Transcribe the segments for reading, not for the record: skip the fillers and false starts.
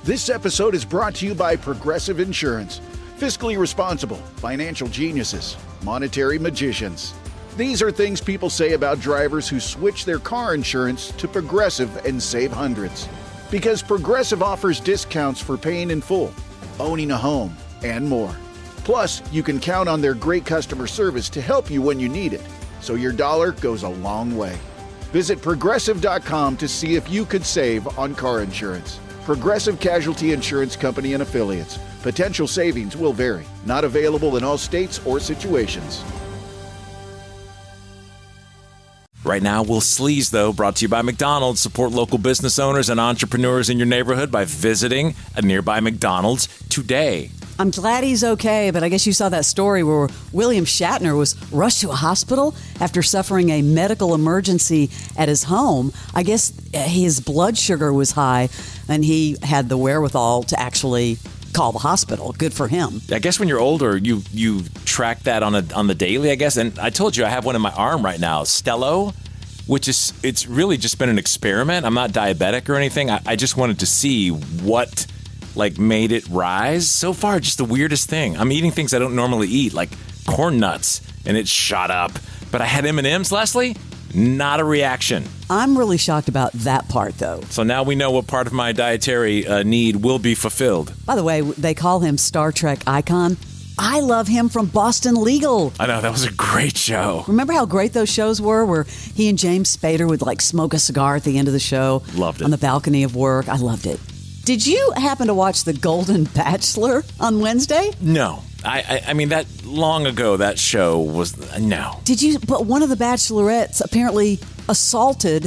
This episode is brought to you by Progressive Insurance. Fiscally responsible, financial geniuses, monetary magicians. These are things people say about drivers who switch their car insurance to Progressive and save hundreds. Because Progressive offers discounts for paying in full, owning a home, and more. Plus, you can count on their great customer service to help you when you need it, so your dollar goes a long way. Visit Progressive.com to see if you could save on car insurance. Progressive Casualty Insurance Company and Affiliates. Potential savings will vary. Not available in all states or situations. Right now, we'll sleaze, though, brought to you by McDonald's. Support local business owners and entrepreneurs in your neighborhood by visiting a nearby McDonald's today. I'm glad he's okay, but I guess you saw that story where William Shatner was rushed to a hospital after suffering a medical emergency at his home. I guess his blood sugar was high, and he had the wherewithal to actually call the hospital. Good for him. I guess when you're older, you track that on the daily, I guess. And I told you I have one in my arm right now, Stello, which is, it's really just been an experiment. I'm not diabetic or anything. I just wanted to see what made it rise. So far, just the weirdest thing. I'm eating things I don't normally eat, like corn nuts, and it shot up. But I had M&Ms, Leslie. Not a reaction. I'm really shocked about that part, though. So now we know what part of my dietary need will be fulfilled. By the way, they call him Star Trek icon. I love him from Boston Legal. I know, that was a great show. Remember how great those shows were where he and James Spader would smoke a cigar at the end of the show? Loved it. On the balcony of work. I loved it. Did you happen to watch The Golden Bachelor on Wednesday? No. I mean, that long ago, that show was, no. Did you? But one of the Bachelorettes apparently assaulted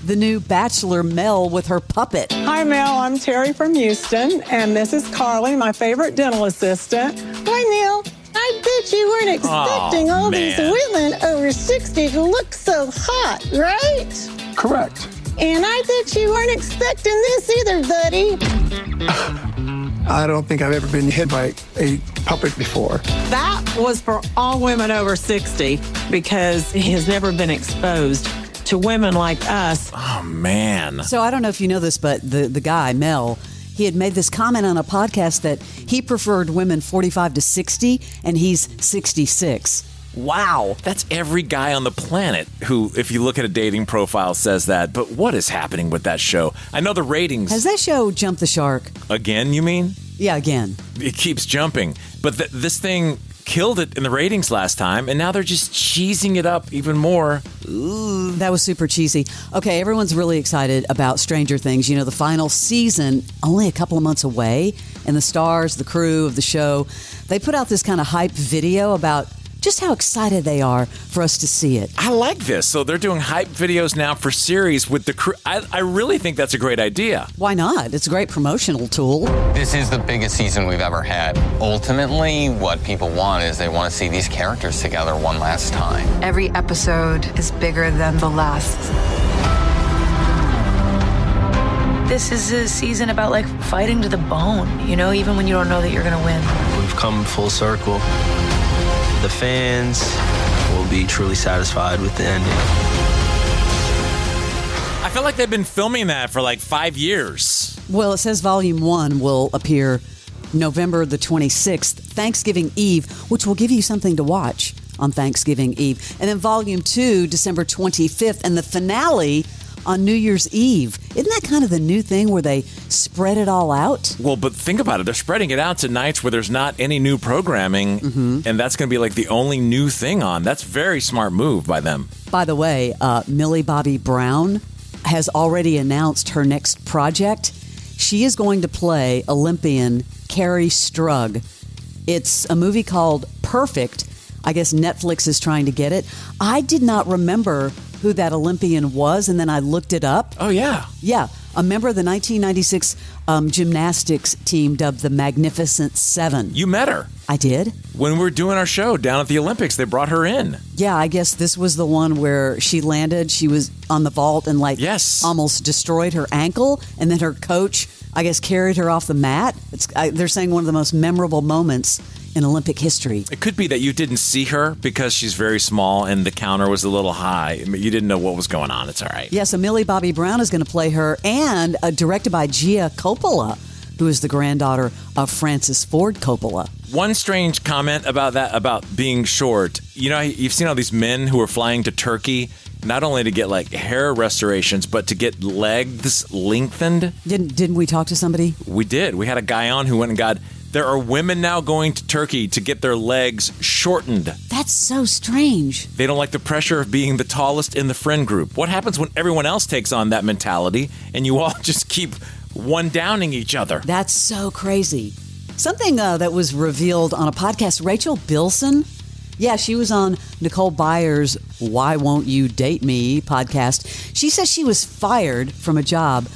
the new Bachelor, Mel, with her puppet. Hi, Mel. I'm Terry from Houston, and this is Carly, my favorite dental assistant. Hi, Neil. I bet you weren't expecting all these women over 60 to look so hot, right? Correct. And I bet you weren't expecting this either, buddy. I don't think I've ever been hit by a puppet before. That was for all women over 60 because he has never been exposed to women like us. Oh, man. So I don't know if you know this, but the guy, Mel, he had made this comment on a podcast that he preferred women 45 to 60, and he's 66. Wow. That's every guy on the planet who, if you look at a dating profile, says that. But what is happening with that show? I know the ratings. Has that show jumped the shark? Again, you mean? Yeah, again. It keeps jumping. But this thing killed it in the ratings last time, and now they're just cheesing it up even more. Ooh, that was super cheesy. Okay, everyone's really excited about Stranger Things. You know, the final season, only a couple of months away, and the stars, the crew of the show, they put out this kind of hype video about just how excited they are for us to see it. I like this. So they're doing hype videos now for series with the crew. I really think that's a great idea. Why not? It's a great promotional tool. This is the biggest season we've ever had. Ultimately, what people want is they want to see these characters together one last time. Every episode is bigger than the last. This is a season about fighting to the bone, even when you don't know that you're going to win. We've come full circle. The fans will be truly satisfied with the ending. I feel like they've been filming that for 5 years. Well, it says Volume 1 will appear November the 26th, Thanksgiving Eve, which will give you something to watch on Thanksgiving Eve. And then Volume 2, December 25th, and the finale on New Year's Eve. Isn't that kind of the new thing where they spread it all out? Well, but think about it. They're spreading it out to nights where there's not any new programming, and that's going to be the only new thing on. That's a very smart move by them. By the way, Millie Bobby Brown has already announced her next project. She is going to play Olympian Carrie Strug. It's a movie called Perfect. I guess Netflix is trying to get it. I did not remember who that Olympian was, and then I looked it up. Oh, yeah. Yeah, a member of the 1996 gymnastics team dubbed the Magnificent Seven. You met her. I did. When we were doing our show down at the Olympics, they brought her in. Yeah, I guess this was the one where she landed. She was on the vault and yes, almost destroyed her ankle, and then her coach, I guess, carried her off the mat. They're saying one of the most memorable moments in Olympic history. It could be that you didn't see her because she's very small and the counter was a little high. You didn't know what was going on. It's all right. Yeah, so Millie Bobby Brown is going to play her, and directed by Gia Coppola, who is the granddaughter of Francis Ford Coppola. One strange comment about that, about being short. You know, you've seen all these men who are flying to Turkey, not only to get like hair restorations, but to get legs lengthened. Didn't we talk to somebody? We did. We had a guy on who went and got, there are women now going to Turkey to get their legs shortened. That's so strange. They don't like the pressure of being the tallest in the friend group. What happens when everyone else takes on that mentality and you all just keep one-downing each other? That's so crazy. Something that was revealed on a podcast, Rachel Bilson. Yeah, she was on Nicole Byers' Why Won't You Date Me podcast. She says she was fired from a job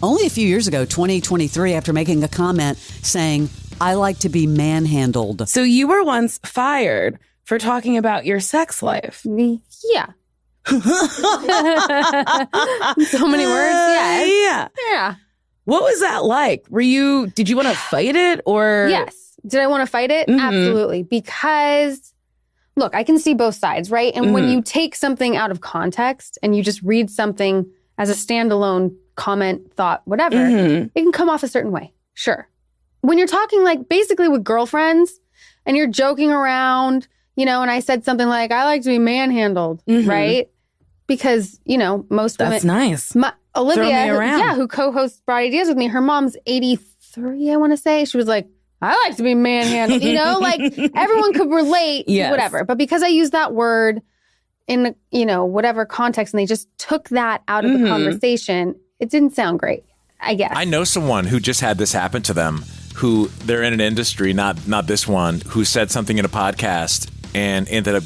only a few years ago, 2023, after making a comment saying, I like to be manhandled. So you were once fired for talking about your sex life. Yeah. So many words, yes. Yeah. What was that like? Did you want to fight it or? Yes. Did I want to fight it? Absolutely. Because, look, I can see both sides, right? And when you take something out of context and you just read something as a standalone comment, thought, whatever, it can come off a certain way. Sure. When you're talking like basically with girlfriends and you're joking around, you know, and I said something like, I like to be manhandled, right? Because, you know, most women. That's nice. Olivia, who co-hosts Broad Ideas with me, her mom's 83, I want to say. She was like, I like to be manhandled. You know, like everyone could relate to whatever. But because I used that word in, you know, whatever context, and they just took that out of the conversation, it didn't sound great, I guess. I know someone who just had this happen to them, who they're in an industry, not this one, who said something in a podcast and ended up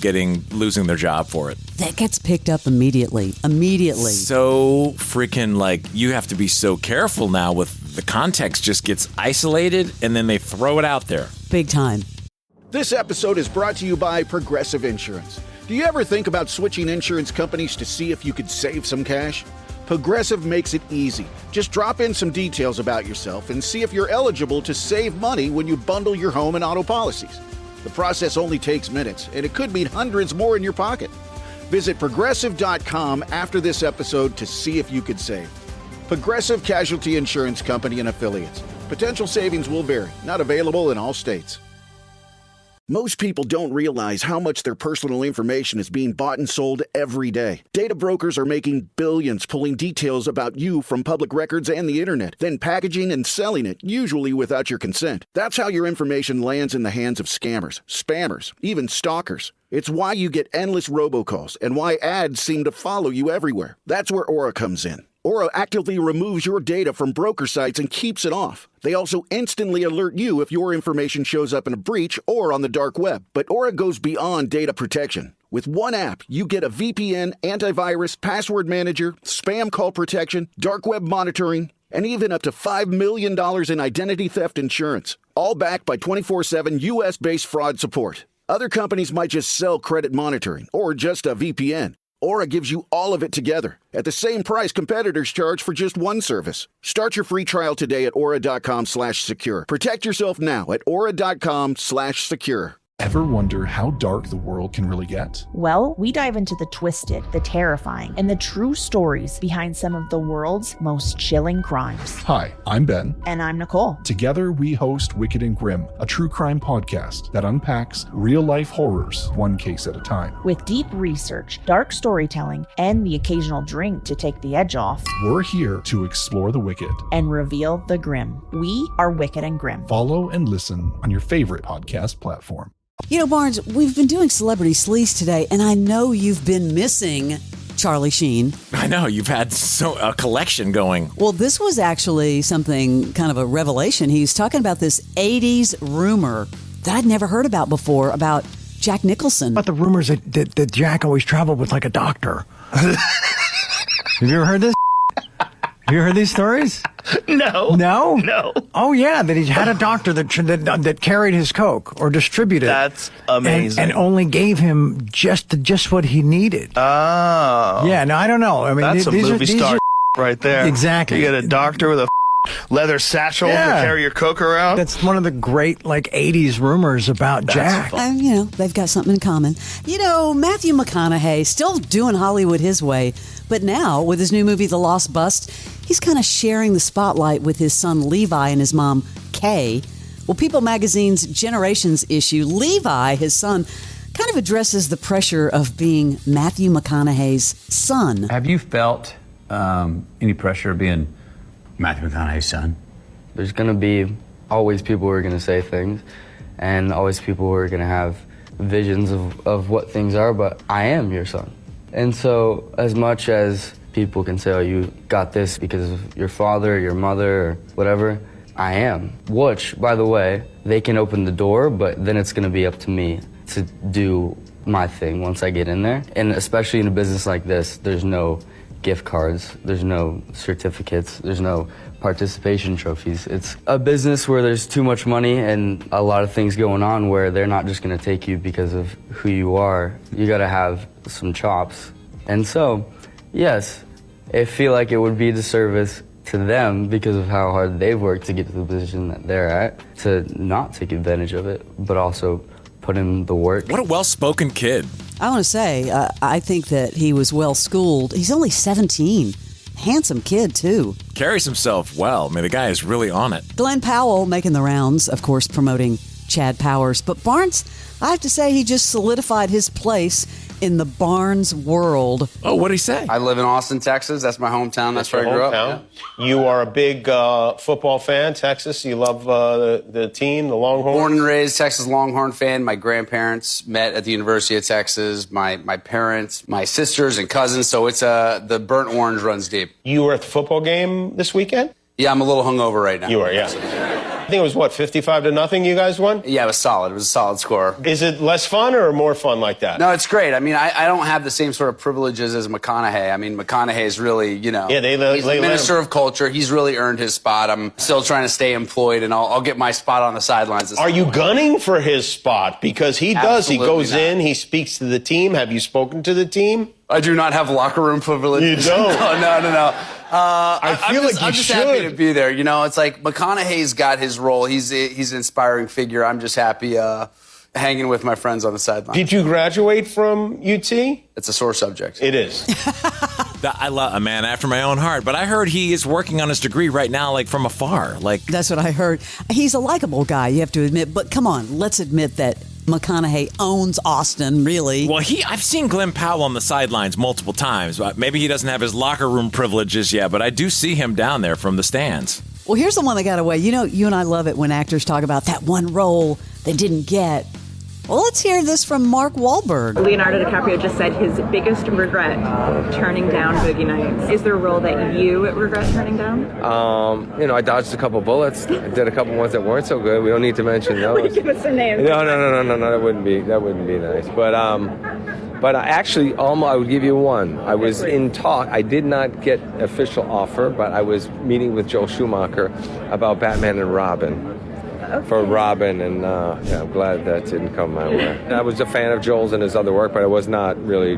losing their job for it. That gets picked up immediately. So freaking, like, you have to be so careful now with the context just gets isolated and then they throw it out there. Big time. This episode is brought to you by Progressive Insurance. Do you ever think about switching insurance companies to see if you could save some cash? Progressive makes it easy. Just drop in some details about yourself and see if you're eligible to save money when you bundle your home and auto policies. The process only takes minutes, and it could mean hundreds more in your pocket. Visit Progressive.com after this episode to see if you could save. Progressive Casualty Insurance Company and Affiliates. Potential savings will vary. Not available in all states. Most people don't realize how much their personal information is being bought and sold every day. Data brokers are making billions pulling details about you from public records and the internet, then packaging and selling it, usually without your consent. That's how your information lands in the hands of scammers, spammers, even stalkers. It's why you get endless robocalls and why ads seem to follow you everywhere. That's where Aura comes in. Aura actively removes your data from broker sites and keeps it off. They also instantly alert you if your information shows up in a breach or on the dark web. But Aura goes beyond data protection. With one app, you get a VPN, antivirus, password manager, spam call protection, dark web monitoring, and even up to $5 million in identity theft insurance. All backed by 24/7 U.S.-based fraud support. Other companies might just sell credit monitoring or just a VPN. Aura gives you all of it together at the same price competitors charge for just one service. Start your free trial today at aura.com/secure. Protect yourself now at aura.com/secure. Ever wonder how dark the world can really get? Well, we dive into the twisted, the terrifying, and the true stories behind some of the world's most chilling crimes. Hi, I'm Ben. And I'm Nicole. Together, we host Wicked and Grim, a true crime podcast that unpacks real-life horrors one case at a time. With deep research, dark storytelling, and the occasional drink to take the edge off, we're here to explore the wicked and reveal the grim. We are Wicked and Grim. Follow and listen on your favorite podcast platform. You know, Barnes, we've been doing Celebrity Sleaze today, and I know you've been missing Charlie Sheen. I know, you've had a collection going. Well, this was actually something, kind of a revelation. He's talking about this 80s rumor that I'd never heard about before about Jack Nicholson. About the rumors that Jack always traveled with like a doctor. Have you ever heard this? Have you heard these stories? No. No? No. Oh, yeah, that he had a doctor that carried his coke or distributed. That's amazing. And only gave him just what he needed. Oh. Yeah, no, I don't know. I mean, that's a movie star right there. Exactly. You get a doctor with a leather satchel to carry your coke around. That's one of the great 80s rumors about Jack. They've got something in common. Matthew McConaughey still doing Hollywood his way, but now with his new movie The Lost Bust, he's kind of sharing the spotlight with his son Levi and his mom Kay. Well, People Magazine's Generations issue, Levi, his son, kind of addresses the pressure of being Matthew McConaughey's son. Have you felt any pressure of being Matthew McConaughey's son? There's going to be always people who are going to say things and always people who are going to have visions of what things are, but I am your son. And so as much as people can say, oh, you got this because of your father or your mother or whatever, I am. Which, by the way, they can open the door, but then it's going to be up to me to do my thing once I get in there. And especially in a business like this, there's no gift cards, there's no certificates, there's no participation trophies. It's a business where there's too much money and a lot of things going on where they're not just going to take you because of who you are. You got to have some chops. And so, yes, I feel like it would be a disservice to them because of how hard they've worked to get to the position that they're at, to not take advantage of it, but also put in the work. What a well-spoken kid. I want to say, I think that he was well-schooled. He's only 17. Handsome kid, too. Carries himself well. I mean, the guy is really on it. Glenn Powell making the rounds, of course, promoting Chad Powers. But Barnes, I have to say, he just solidified his place in the Barnes world. Oh, what'd he say? I live in Austin, Texas. That's my hometown. That's where I grew up. Yeah. You are a big football fan, Texas. You love the team, the Longhorns. Born and raised Texas Longhorn fan. My grandparents met at the University of Texas. My parents, my sisters and cousins. So it's the burnt orange runs deep. You were at the football game this weekend? Yeah, I'm a little hungover right now. You were, yeah. I think it was, 55-0 you guys won? Yeah, it was solid. It was a solid score. Is it less fun or more fun like that? No, it's great. I mean, I don't have the same sort of privileges as McConaughey. I mean, McConaughey is really, he's the minister of culture. He's really earned his spot. I'm still trying to stay employed, and I'll get my spot on the sidelines. Are you gunning for his spot? Because he does. He goes in, he speaks to the team. Have you spoken to the team? I do not have locker room privilege. You don't? No. I'm just happy to be there. It's like McConaughey's got his role. He's an inspiring figure. I'm just happy hanging with my friends on the sideline. Did you graduate from UT? It's a sore subject. It is. I love a man after my own heart, but I heard he is working on his degree right now, from afar. That's what I heard. He's a likable guy, you have to admit. But come on, let's admit that McConaughey owns Austin, really. Well, I've seen Glenn Powell on the sidelines multiple times. Maybe he doesn't have his locker room privileges yet, but I do see him down there from the stands. Well, here's the one that got away. You and I love it when actors talk about that one role they didn't get. Well, let's hear this from Mark Wahlberg. Leonardo DiCaprio just said his biggest regret turning down Boogie Nights. Is there a role that you regret turning down? I dodged a couple bullets. I did a couple ones that weren't so good. We don't need to mention those. Give us a name. No. That wouldn't be nice. But actually, I would give you one. I was in talk. I did not get official offer, but I was meeting with Joel Schumacher about Batman and Robin. For Robin, and I'm glad that didn't come my way. I was a fan of Joel's and his other work, but I was not really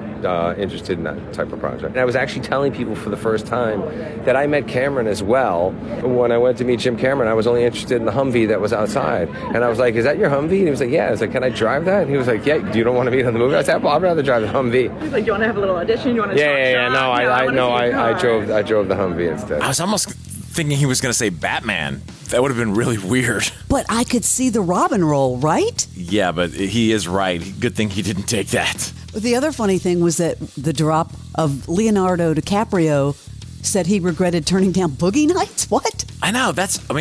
interested in that type of project. And I was actually telling people for the first time that I met Cameron as well. When I went to meet Jim Cameron, I was only interested in the Humvee that was outside. And I was like, is that your Humvee? And he was like, yeah. I was like, can I drive that? And he was like, yeah, you don't want to be in the movie? I said, well, I'd rather drive the Humvee. He's like, do you want to have a little audition? Do you want to I drove the Humvee instead. I was almost thinking he was going to say Batman. That would have been really weird. But I could see the Robin role, right? Yeah, but he is right. Good thing he didn't take that. The other funny thing was that the drop of Leonardo DiCaprio said he regretted turning down Boogie Nights. What? I know.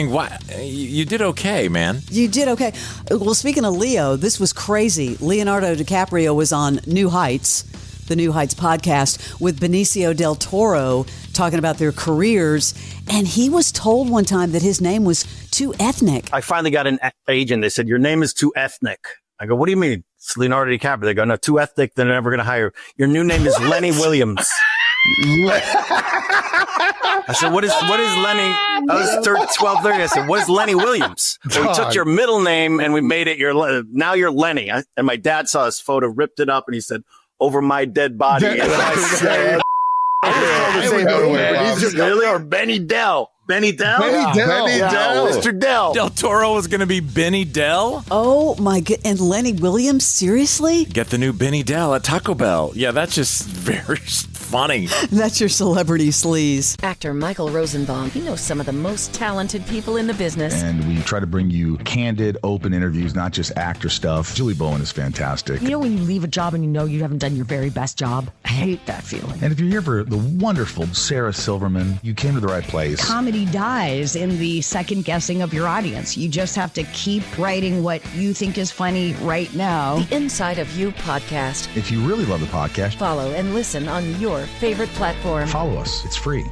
Why? You did okay, man. You did okay. Well, speaking of Leo, this was crazy. Leonardo DiCaprio was on New Heights, the New Heights podcast, with Benicio del Toro talking about their careers. And he was told one time that his name was too ethnic. I finally got an agent. They said, your name is too ethnic. I go, what do you mean? It's Leonardo DiCaprio. They go, no, too ethnic. They're never going to hire you. Your new name is Lenny Williams. I said, what is Lenny? I was 12:30. I said, what is Lenny Williams? So we took your middle name and we made it now you're Lenny. And my dad saw his photo, ripped it up, and he said, over my dead body. And I said, or Benny Dell. Benny Dell? Benny Dell. Yeah, Mr. Dell. Del Toro was going to be Benny Dell? Oh, my God. And Lenny Williams? Seriously? Get the new Benny Dell at Taco Bell. Yeah, that's just very funny. That's your Celebrity Sleaze. Actor Michael Rosenbaum. He knows some of the most talented people in the business. And we try to bring you candid, open interviews, not just actor stuff. Julie Bowen is fantastic. You know when you leave a job and you know you haven't done your very best job? I hate that feeling. And if you're here for the wonderful Sarah Silverman, you came to the right place. Comedy dies in the second guessing of your audience. You just have to keep writing what you think is funny right now. The Inside of You podcast. If you really love the podcast, follow and listen on your favorite platform. Follow us. It's free.